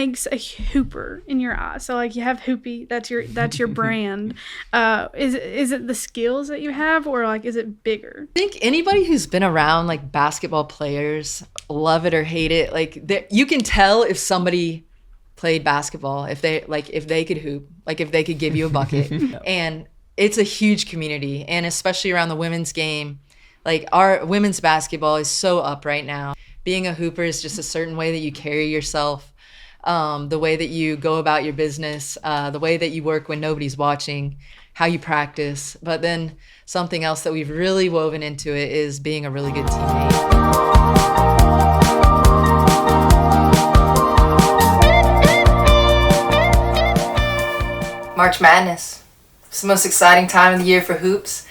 makes a hooper in your eye? So like you have Hoopy, that's your brand. Is it the skills that you have, or like is it bigger? I think anybody who's been around like basketball players, love it or hate it, like you can tell if somebody played basketball, if they could hoop, like if they could give you a bucket. And it's a huge community, and especially around the women's game. Like our women's basketball is so up right now. Being a hooper is just a certain way that you carry yourself, the way that you go about your business, the way that you work when nobody's watching, how you practice. But then something else that we've really woven into it is being a really good teammate. March Madness. It's the most exciting time of the year for hoops,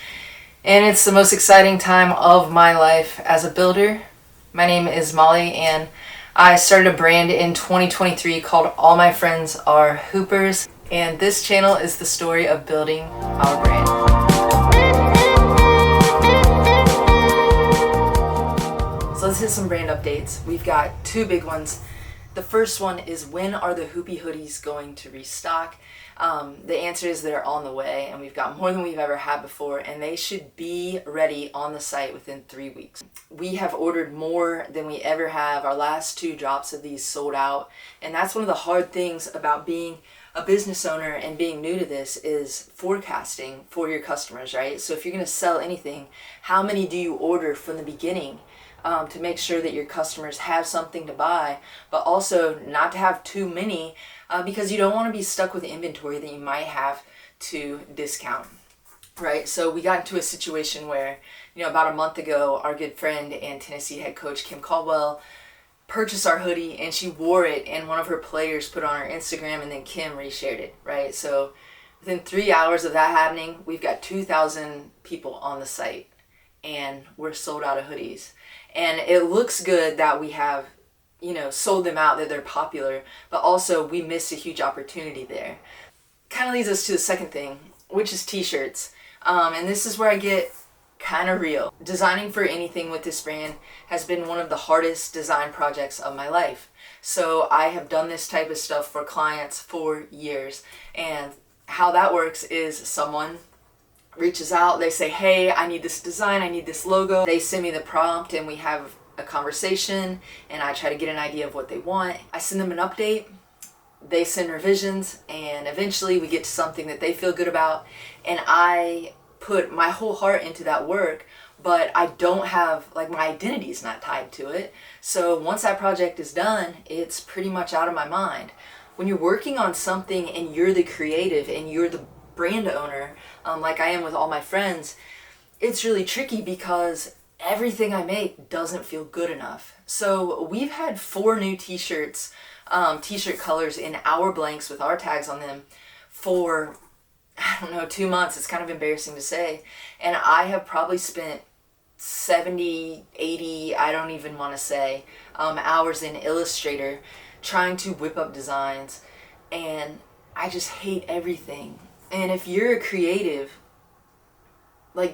and it's the most exciting time of my life as a builder. My name is Molly, and I started a brand in 2023 called All My Friends Are Hoopers, and this channel is the story of building our brand. So let's hit some brand updates. We've got two big ones. The first one is, when are the Hoopy hoodies going to restock? The answer is they're on the way, and we've got more than we've ever had before, and they should be ready on the site within 3 weeks. We have ordered more than we ever have. Our last 2 drops of these sold out, and that's one of the hard things about being a business owner and being new to this, is forecasting for your customers, right? So if you're going to sell anything, how many do you order from the beginning? To make sure that your customers have something to buy, but also not to have too many, because you don't want to be stuck with inventory that you might have to discount, right? So we got into a situation where, about a month ago, our good friend and Tennessee head coach Kim Caldwell purchased our hoodie, and she wore it, and one of her players put it on her Instagram, and then Kim reshared it, right? So within 3 hours of that happening, we've got 2,000 people on the site, and we're sold out of hoodies. And it looks good that we have, sold them out, that they're popular, but also we missed a huge opportunity there. Kind of leads us to the second thing, which is t-shirts. And this is where I get kind of real. Designing for anything with this brand has been one of the hardest design projects of my life. So I have done this type of stuff for clients for years. And how that works is someone reaches out, they say, hey, I need this design, I need this logo. They send me the prompt, and we have a conversation, and I try to get an idea of what they want. I send them an update, they send revisions, and eventually we get to something that they feel good about, and I put my whole heart into that work, but I don't have, my identity is not tied to it. So once that project is done, it's pretty much out of my mind. When you're working on something and you're the creative and you're the brand owner, like I am with All My Friends, it's really tricky because everything I make doesn't feel good enough. So we've had 4 new t-shirts, t-shirt colors in our blanks with our tags on them for, 2 months. It's kind of embarrassing to say. And I have probably spent 70, 80, I don't even want to say, hours in Illustrator trying to whip up designs. And I just hate everything. And if you're a creative,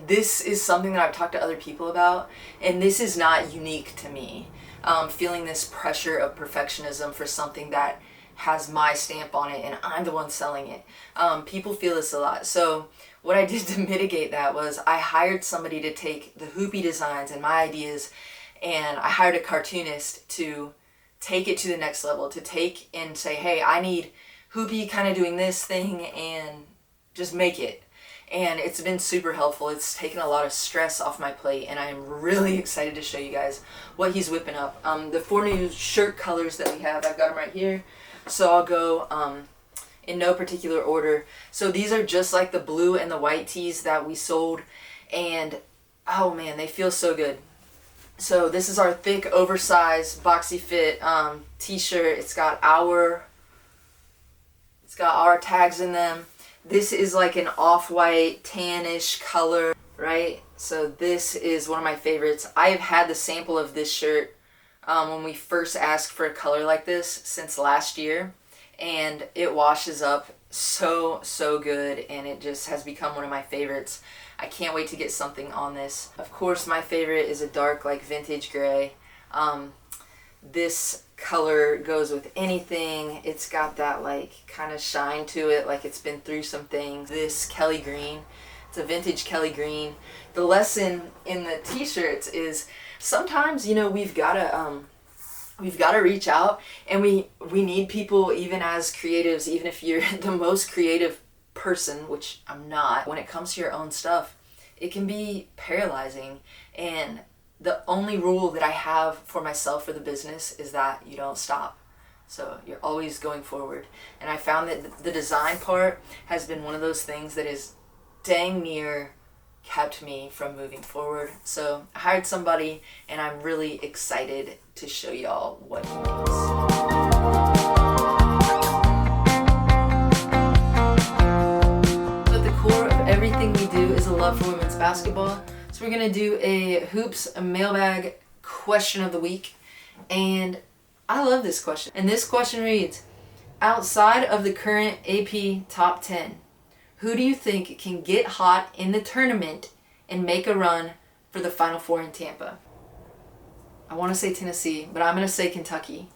this is something that I've talked to other people about, and this is not unique to me. Feeling this pressure of perfectionism for something that has my stamp on it, and I'm the one selling it. People feel this a lot. So what I did to mitigate that was I hired somebody to take the Hoopy designs and my ideas, and I hired a cartoonist to take it to the next level, to take and say, hey, I need Hoopy kind of doing this thing, and just make it. And it's been super helpful. It's taken a lot of stress off my plate, and I am really excited to show you guys what he's whipping up. The 4 new shirt colors that we have, I've got them right here. So I'll go in no particular order. So these are just like the blue and the white tees that we sold, and oh man, they feel so good. So this is our thick, oversized, boxy fit t-shirt. It's got our tags in them. This is like an off-white, tannish color, right? So this is one of my favorites. I have had the sample of this shirt when we first asked for a color like this since last year, and it washes up so good, and it just has become one of my favorites. I can't wait to get something on this. Of course, my favorite is a dark, vintage gray. this color goes with anything. It's got that like kind of shine to it, like it's been through some things. This Kelly green, it's a vintage Kelly green. The lesson in the t-shirts is sometimes, you know, we've got to reach out, and we need people, even as creatives, even if you're the most creative person, which I'm not, when it comes to your own stuff, it can be paralyzing. And the only rule that I have for myself for the business is that you don't stop. So you're always going forward. And I found that the design part has been one of those things that is dang near kept me from moving forward. So I hired somebody, and I'm really excited to show y'all what he makes. But the core of everything we do is a love for women's basketball. So we're gonna do a Hoops mailbag question of the week. And I love this question. And this question reads, outside of the current AP top 10, who do you think can get hot in the tournament and make a run for the Final Four in Tampa? I want to say Tennessee, but I'm going to say Kentucky.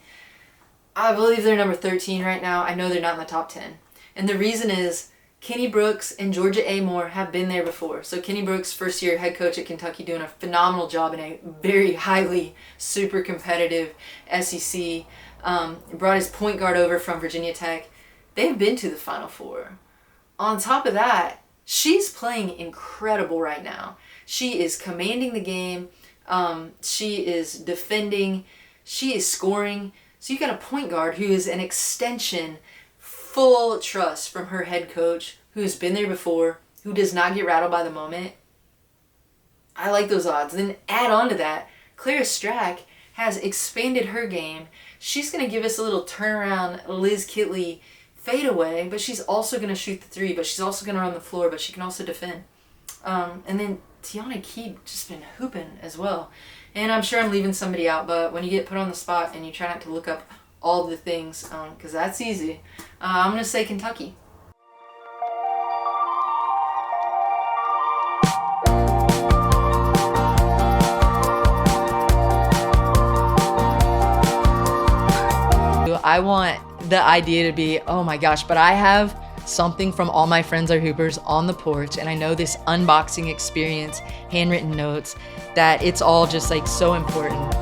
I believe they're number 13 right now. I know they're not in the top 10. And the reason is Kenny Brooks and Georgia A. Moore have been there before. So Kenny Brooks, first year head coach at Kentucky, doing a phenomenal job in a very highly super competitive SEC. Brought his point guard over from Virginia Tech. They've been to the Final Four. On top of that, she's playing incredible right now. She is commanding the game. She is defending. She is scoring. So you got a point guard who is an extension, full trust from her head coach, who's been there before, who does not get rattled by the moment. I like those odds. Then add on to that, Clara Strack has expanded her game. She's going to give us a little turnaround Liz Kitley fadeaway, but she's also going to shoot the three, but she's also going to run the floor, but she can also defend. And then Tiana Keep just been hooping as well. And I'm sure I'm leaving somebody out, but when you get put on the spot and you try not to look up all the things, because that's easy, I'm going to say Kentucky. I want the idea to be, oh my gosh, but I have something from All My Friends Are Hoopers on the porch, and I know this unboxing experience, handwritten notes, that it's all just like so important.